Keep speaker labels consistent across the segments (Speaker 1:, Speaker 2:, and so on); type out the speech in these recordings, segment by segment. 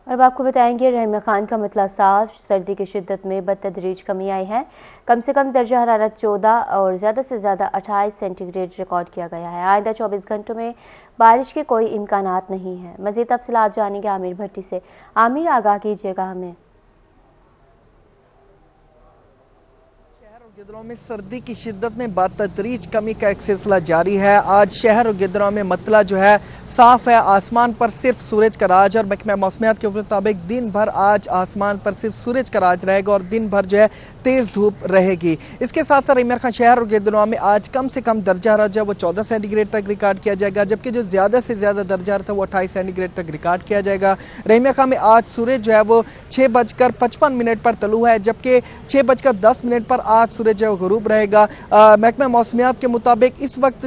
Speaker 1: اور اب آپ کو بتائیں گے رحمہ خان کا مطلع صاف، سردی کی شدت میں بتدریج کمی آئی ہے۔ کم سے کم درجہ حرارت 14 اور زیادہ سے زیادہ 28 سینٹی گریڈ ریکارڈ کیا گیا ہے۔ آئندہ 24 گھنٹوں میں بارش کے کوئی امکانات نہیں ہیں۔ مزید تفصیلات جانیں گے عامر بھٹی سے۔ عامر، آگاہ کیجیے گا ہمیں۔
Speaker 2: شہر اور گدروں میں سردی کی شدت میں بتدریج کمی کا ایک سلسلہ جاری ہے۔ آج شہر اور گدروں میں مطلع جو ہے صاف ہے، آسمان پر صرف سورج کا راج، اور محکمہ موسمیات کے مطابق دن بھر آج آسمان پر صرف سورج کا راج رہے گا اور دن بھر جو ہے تیز دھوپ رہے گی۔ اس کے ساتھ ساتھ رحمہ خان شہر اور گدروں میں آج کم سے کم درجہ حرارت جو ہے وہ 14 سینٹی گریڈ تک ریکارڈ کیا جائے گا، جبکہ جو زیادہ سے زیادہ درجہ حرارت ہے وہ 28 سینٹی گریڈ تک ریکارڈ کیا جائے گا۔ رحمہ خان میں آج سورج جو ہے وہ 6:55 پر طلوع ہے، جبکہ 6:10 پر آج سورج جو غروب رہے گا۔ محکمہ موسمیات کے مطابق اس وقت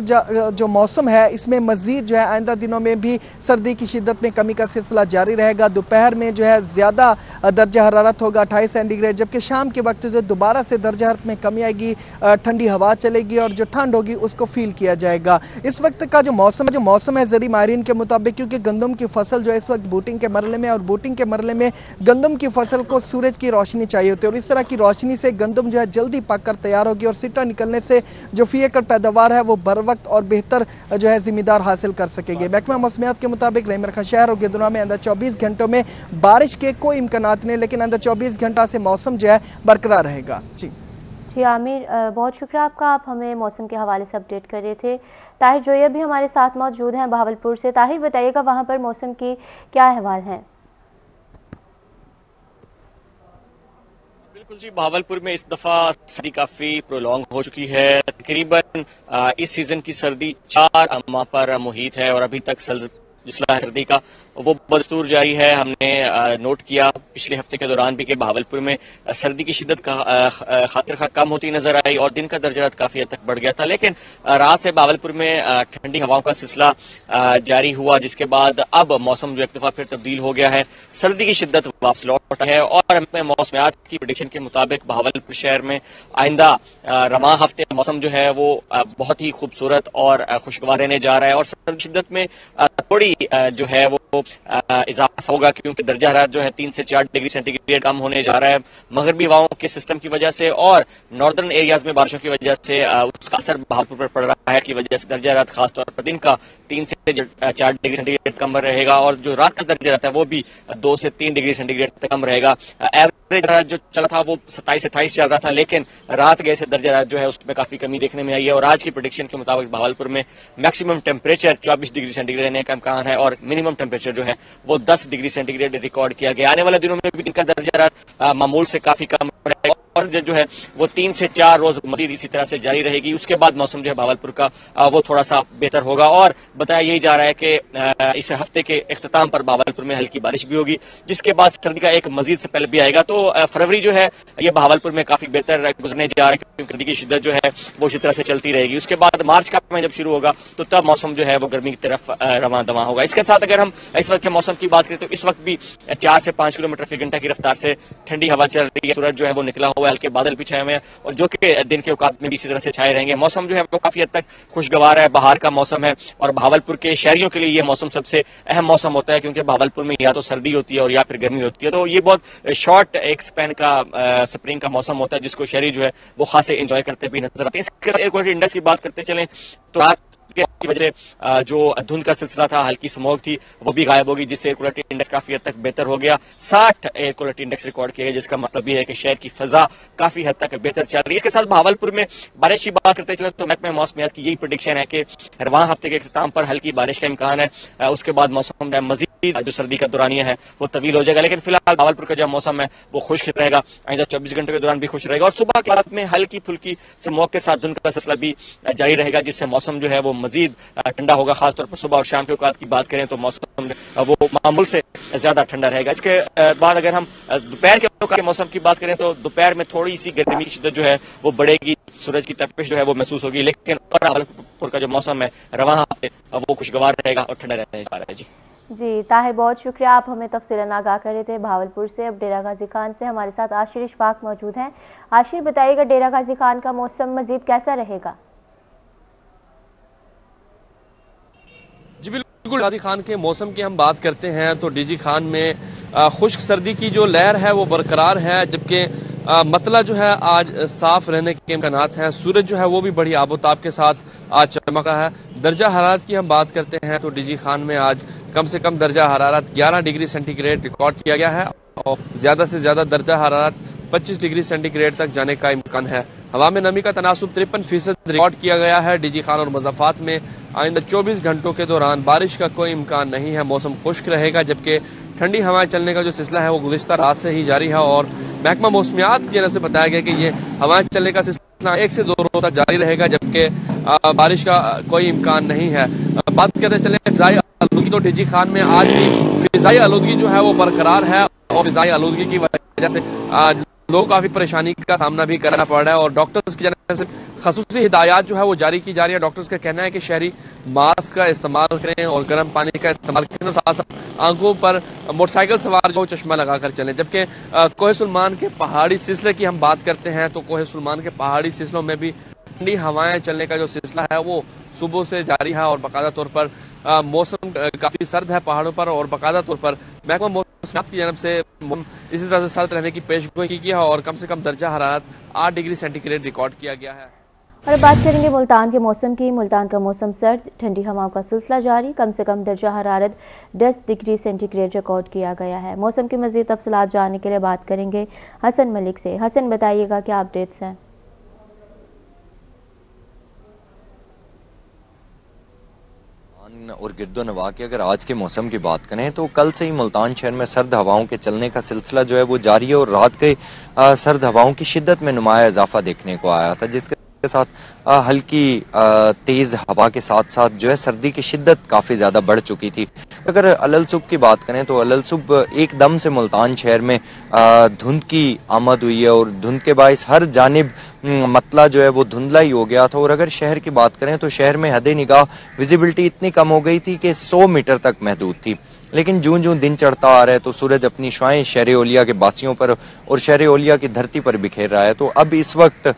Speaker 2: جو موسم ہے اس میں مزید جو ہے آئندہ دنوں میں بھی سردی کی شدت میں کمی کا سلسلہ جاری رہے گا۔ دوپہر میں جو ہے زیادہ درجہ حرارت ہوگا 28 سینٹی گریڈ، جبکہ شام کے وقت جو دوبارہ سے درجہ حرارت میں کمی آئے گی، ٹھنڈی ہوا چلے گی اور جو ٹھنڈ ہوگی اس کو فیل کیا جائے گا۔ اس وقت کا جو موسم ہے زرعی ماہرین کے مطابق، کیونکہ گندم کی فصل جو ہے اس وقت بوٹنگ کے مرحلے میں، اور بوٹنگ کے مرحلے میں گندم کی فصل کو سورج کی روشنی چاہیے ہوتی ہے، اور اس طرح کی روشنی سے گندم جو ہے جلدی پک کر تیار ہوگی اور سٹا نکلنے سے جو فی ایکڑ پیداوار ہے وہ بر وقت اور بہتر جو ہے ذمہ دار حاصل کر سکے گے۔ محکمہ موسمیات کے مطابق رحمہ خان شہر اور گدروں میں آئندہ 24 گھنٹوں میں بارش کے کوئی امکانات نہیں، لیکن آئندہ 24 گھنٹہ سے موسم جو ہے برقرار رہے گا۔
Speaker 1: جی عامر، بہت شکریہ آپ کا، آپ ہمیں موسم کے حوالے سے اپڈیٹ کر رہے تھے۔ طاہر جویہ بھی ہمارے ساتھ موجود ہیں بہاولپور سے۔ طاہر، بتائیے گا وہاں پر موسم کی کیا احوال ہیں؟
Speaker 3: بالکل جی، بہاولپور میں اس دفعہ سردی کافی پرولونگ ہو چکی ہے۔ تقریباً اس سیزن کی سردی 4 ماہ پر محیط ہے، اور ابھی تک سردی کا وہ بدستور جاری ہے۔ ہم نے نوٹ کیا پچھلے ہفتے کے دوران بھی کہ بہاولپور میں سردی کی شدت خاطر خواہ کم ہوتی نظر آئی اور دن کا درجہ حرارت کافی حد تک بڑھ گیا تھا، لیکن رات سے بہاولپور میں ٹھنڈی ہواؤں کا سلسلہ جاری ہوا، جس کے بعد اب موسم جو ایک دفعہ پھر تبدیل ہو گیا ہے، سردی کی شدت واپس لوٹ ہے، اور موسمیات کی پریڈکشن کے مطابق بہاولپور شہر میں آئندہ رواں ہفتے موسم جو ہے وہ بہت ہی خوبصورت اور خوشگوار رہنے جا رہا ہے، اور سردی کی شدت میں تھوڑی جو ہے وہ اضافہ ہوگا، کیونکہ درجہ حرارت جو ہے 3 سے 4 ڈگری سینٹی گریڈ کم ہونے جا رہا ہے مغربی ہواؤں کے سسٹم کی وجہ سے، اور ناردرن ایریاز میں بارشوں کی وجہ سے اس کا اثر بہاولپور پر پڑ رہا ہے، کی وجہ سے درجہ حرارت خاص طور پر دن کا 3 سے 4 ڈگری سینٹی گریڈ کم رہے گا، اور جو رات کا درجہ رہتا ہے وہ بھی 2 سے 3 ڈگری سینٹی گریڈ تک کم رہے گا۔ ایوریج جو چلا تھا وہ 27-28 چل رہا تھا، لیکن رات گئے سے درجہ حرارت جو ہے اس میں کافی کمی دیکھنے میں آئی ہے، اور آج کی پریڈکشن کے مطابق بہاولپور میں maximum temperature 24 degree centigrade رہنے کا امکان ہے، اور منیمم ٹیمپریچر جو ہے وہ 10 ڈگری سینٹی گریڈ ریکارڈ کیا گیا۔ آنے والے دنوں میں بھی دن کا درجہ حرارت معمول سے کافی کم رہے گا، اور جو ہے وہ 3 سے 4 روز مزید اسی طرح سے جاری رہے گی۔ اس کے بعد موسم جو ہے بہاولپور کا وہ تھوڑا سا بہتر ہوگا، اور بتایا یہی جا رہا ہے کہ اس ہفتے کے اختتام پر بہاولپور میں ہلکی بارش بھی ہوگی، جس کے بعد سردی کا ایک مزید سے پہلے بھی آئے گا، تو فروری جو ہے یہ بہاولپور میں کافی بہتر گزرنے جا رہا ہے، کیونکہ سردی کی شدت جو ہے وہ اسی طرح سے چلتی رہے گی۔ اس کے بعد مارچ کا مہینہ جب شروع ہوگا تو تب موسم جو ہے وہ گرمی کی طرف رواں دواں ہوگا۔ اس کے ساتھ اگر ہم اس وقت کے موسم کی بات کریں تو اس وقت بھی 4 سے 5 کلومیٹر فی گھنٹہ کی رفتار سے ٹھنڈی ہوا چل رہی ہے، سورج جو ہے وہ نکلا ہوا ہے، ہلکے بادل بھی چھائے ہوئے ہیں، اور جو کہ دن کے اوقات میں بھی اسی طرح سے چھائے رہیں گے۔ موسم جو ہے وہ کافی حد تک خوشگوار ہے، بہار کا موسم ہے، اور بہاولپور کے شہریوں کے لیے یہ موسم سب سے اہم موسم ہوتا ہے، کیونکہ بہاولپور میں یا تو سردی ہوتی ہے اور یا پھر گرمی ہوتی ہے، تو یہ بہت شارٹ ایک سپین کا سپرنگ کا موسم ہوتا ہے، جس کو شہری جو ہے وہ خاصے انجوائے کرتے بھی نظر آتے ہیں۔ اس کے ایئر کوالٹی انڈیکس کی بات کرتے چلیں تو کی وجہ جو دھند کا سلسلہ تھا، ہلکی سموگ تھی، وہ بھی غائب ہوگی، جس سے ایئر کوالٹی انڈیکس کافی حد تک بہتر ہو گیا۔ 60 ایئر کوالٹی انڈیکس ریکارڈ کیا گیا، جس کا مطلب یہ ہے کہ شہر کی فضا کافی حد تک بہتر چل رہی ہے۔ اس کے ساتھ بہاولپور میں بارش کی بات کرتے چلیں تو محکمہ موسمیات کی یہی پریڈکشن ہے کہ رواں ہفتے کے اختتام پر ہلکی بارش کا امکان ہے، اس کے بعد موسم مزید جو سردی کا دورانیہ ہے وہ طویل ہو جائے گا، لیکن فی الحال بہاولپور کا جو موسم ہے وہ خشک رہے گا، آئندہ 24 گھنٹوں کے دوران بھی خشک رہے گا، اور صبح کے وقت میں ہلکی پھلکی سموگ کے ساتھ دھند کا سلسلہ بھی جاری رہے گا، جس سے موسم جو ہے وہ مزید ٹھنڈا ہوگا۔ خاص طور پر صبح اور شام کے اوقات کی بات کریں تو موسم وہ معمول سے زیادہ ٹھنڈا رہے گا۔ اس کے بعد اگر ہم دوپہر کے اوقات کے موسم کی بات کریں تو دوپہر میں تھوڑی سی گرمی کی شدت جو ہے وہ بڑھے گی، سورج کی تپش جو ہے وہ محسوس ہوگی، لیکن بہاولپور کا جو موسم ہے رواں ہفتے وہ خوشگوار رہے گا اور ٹھنڈا رہنے جا رہا ہے۔
Speaker 1: جی طاہر، بہت شکریہ، آپ ہمیں تفصیلاً آگاہ کر رہے تھے بہاولپور سے۔ اب ڈیرہ غازی خان سے ہمارے ساتھ عاشر اشفاق موجود ہیں۔ عاشر، بتائیے گا ڈیرہ غازی خان کا موسم مزید کیسا رہے گا؟
Speaker 4: جی بالکل، غازی خان کے موسم کی ہم بات کرتے ہیں تو ڈی جی خان میں خشک سردی کی جو لہر ہے وہ برقرار ہے، جبکہ مطلع جو ہے آج صاف رہنے کے امکانات ہیں۔ سورج جو ہے وہ بھی بڑی آب و تاب کے ساتھ آج چمک رہا ہے۔ درجہ حرارت کی ہم بات کرتے ہیں تو ڈی جی خان میں آج کم سے کم درجہ حرارت 11 ڈگری سینٹی گریڈ ریکارڈ کیا گیا ہے اور زیادہ سے زیادہ درجہ حرارت 25 ڈگری سینٹی گریڈ تک جانے کا امکان ہے۔ ہوا میں نمی کا تناسب 53% ریکارڈ کیا گیا ہے۔ ڈی جی خان اور مضافات میں آئندہ 24 گھنٹوں کے دوران بارش کا کوئی امکان نہیں ہے۔ موسم خشک رہے گا، جبکہ ٹھنڈی ہوائیں چلنے کا جو سلسلہ ہے وہ گزشتہ رات سے ہی جاری ہے اور محکمہ موسمیات کی جانب سے بتایا گیا کہ یہ ہوائیں چلنے کا سلسلہ 1 سے 2 روز تک جاری رہے گا، جبکہ بارش کا کوئی امکان نہیں ہے۔ بات کرتے چلیں فضائی آلودگی، تو ڈی جی خان میں آج بھی فضائی آلودگی جو ہے وہ برقرار ہے اور فضائی آلودگی کی وجہ سے لوگ کافی پریشانی کا سامنا بھی کرنا پڑ رہا ہے اور ڈاکٹرز کی جانب سے خصوصی ہدایات جو ہے وہ جاری کی جا رہی ہے۔ ڈاکٹرز کا کہنا ہے کہ شہری ماسک کا استعمال کریں اور گرم پانی کا استعمال کریں اور ساتھ ساتھ آنکھوں پر موٹر سائیکل سوار جو چشمہ لگا کر چلیں۔ جبکہ کوہ سلمان کے پہاڑی سلسلے کی ہم بات کرتے ہیں تو کوہ سلمان کے پہاڑی سلسلوں میں بھی ٹھنڈی ہوائیں چلنے کا جو سلسلہ ہے وہ صبح سے جاری ہے اور باقاعدہ طور پر موسم کافی سرد ہے پہاڑوں پر اور باقاعدہ طور پر محکمہ موسمیات کی جانب سے اسی طرح سے سرد رہنے کی پیشگوئی کی ہے اور کم سے کم درجہ حرارت 8 ڈگری سینٹی گریڈ ریکارڈ کیا گیا ہے۔
Speaker 1: اور بات کریں گے ملتان کے موسم کی۔ ملتان کا موسم سرد، ٹھنڈی ہواؤں کا سلسلہ جاری، کم سے کم درجہ حرارت 10 ڈگری سینٹی گریڈ ریکارڈ کیا گیا ہے۔ موسم کی مزید تفصیلات جاننے کے لیے بات کریں گے حسن ملک سے۔ حسن، بتائیے گا کیا اپڈیٹس ہیں؟
Speaker 5: اور گرد و نواح کی اگر آج کے موسم کی بات کریں تو کل سے ہی ملتان شہر میں سرد ہواؤں کے چلنے کا سلسلہ جو ہے وہ جاری ہے اور رات کے سرد ہواؤں کی شدت میں نمایاں اضافہ دیکھنے کو آیا تھا، جس کے ساتھ ہلکی تیز ہوا کے ساتھ ساتھ جو ہے سردی کی شدت کافی زیادہ بڑھ چکی تھی۔ اگر علل صبح کی بات کریں تو علل صبح ایک دم سے ملتان شہر میں دھند کی آمد ہوئی ہے اور دھند کے باعث ہر جانب مطلع جو ہے وہ دھندلا ہی ہو گیا تھا اور اگر شہر کی بات کریں تو شہر میں حد نگاہ ویزیبلٹی اتنی کم ہو گئی تھی کہ 100 میٹر تک محدود تھی، لیکن جوں دن چڑھتا آ رہا ہے تو سورج اپنی شعائیں شہر اولیا کے باسیوں پر اور شہر اولیا کی دھرتی پر بکھیر رہا ہے۔ تو اب اس وقت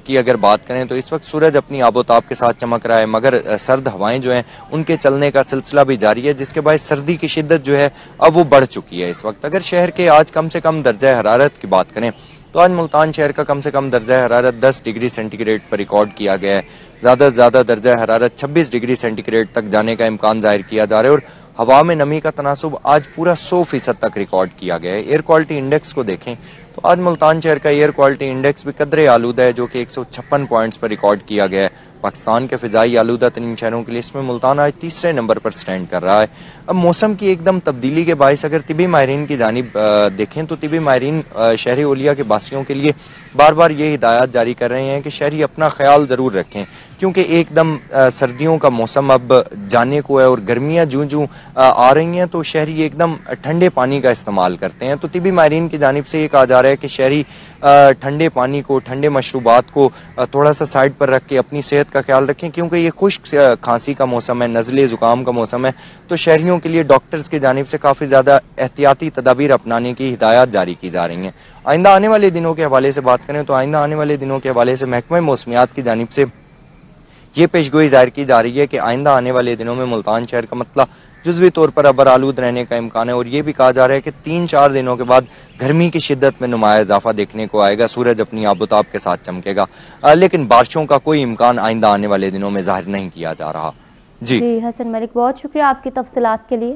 Speaker 5: کی اگر بات کریں تو اس وقت سورج اپنی آب و تاب کے ساتھ چمک رہا ہے، مگر سرد ہوائیں جو ہیں ان کے چلنے کا سلسلہ بھی جاری ہے، جس کے باعث سردی کی شدت جو ہے اب وہ بڑھ چکی ہے۔ اس وقت اگر شہر کے آج کم سے کم درجہ حرارت کی بات کریں تو آج ملتان شہر کا کم سے کم درجہ حرارت 10 ڈگری سینٹی گریڈ پر ریکارڈ کیا گیا ہے۔ زیادہ سے زیادہ درجہ حرارت 26 ڈگری سینٹی گریڈ تک جانے کا امکان ظاہر کیا جا رہا ہے اور ہوا میں نمی کا تناسب آج پورا 100% تک ریکارڈ کیا گیا ہے۔ ایئر کوالٹی انڈیکس کو دیکھیں تو آج ملتان شہر کا ایئر کوالٹی انڈیکس بھی قدرے آلودہ ہے، جو کہ 156 پوائنٹس پر ریکارڈ کیا گیا ہے۔ پاکستان کے فضائی آلودہ ترین شہروں کی لسٹ میں ملتان آج تیسرے نمبر پر سٹینڈ کر رہا ہے۔ اب موسم کی ایک دم تبدیلی کے باعث اگر طبی ماہرین کی جانب دیکھیں تو طبی ماہرین شہر اولیا کے باسیوں کے لیے بار بار یہ ہدایات جاری کر رہے ہیں کہ شہری اپنا خیال ضرور رکھیں، کیونکہ ایک دم سردیوں کا موسم اب جانے کو ہے اور گرمیاں جوں آ رہی ہیں تو شہری ایک دم ٹھنڈے پانی کا استعمال کرتے ہیں۔ تو طبی ماہرین کی جانب سے یہ کہا جا رہا ہے کہ شہری ٹھنڈے پانی کو، ٹھنڈے مشروبات کو تھوڑا سا سائڈ پر رکھ کے اپنی صحت کا خیال رکھیں، کیونکہ یہ خشک کھانسی کا موسم ہے، نزلے زکام کا موسم ہے، تو شہریوں کے لیے ڈاکٹرز کی جانب سے کافی زیادہ احتیاطی تدابیر اپنانے کی ہدایات جاری کی جا رہی ہیں۔ آئندہ آنے والے دنوں کے حوالے سے بات کریں تو آئندہ آنے والے دنوں کے حوالے سے محکمہ موسمیات کی جانب سے یہ پیشگوئی ظاہر کی جا رہی ہے کہ آئندہ آنے والے دنوں میں ملتان شہر کا مطلع جزوی طور پر ابر آلود رہنے کا امکان ہے اور یہ بھی کہا جا رہا ہے کہ 3-4 دنوں کے بعد گرمی کی شدت میں نمایاں اضافہ دیکھنے کو آئے گا، سورج اپنی آب و تاب کے ساتھ چمکے گا، لیکن بارشوں کا کوئی امکان آئندہ آنے والے دنوں میں ظاہر نہیں کیا جا رہا۔ جی
Speaker 1: حسن ملک، بہت شکریہ آپ کی تفصیلات کے لیے۔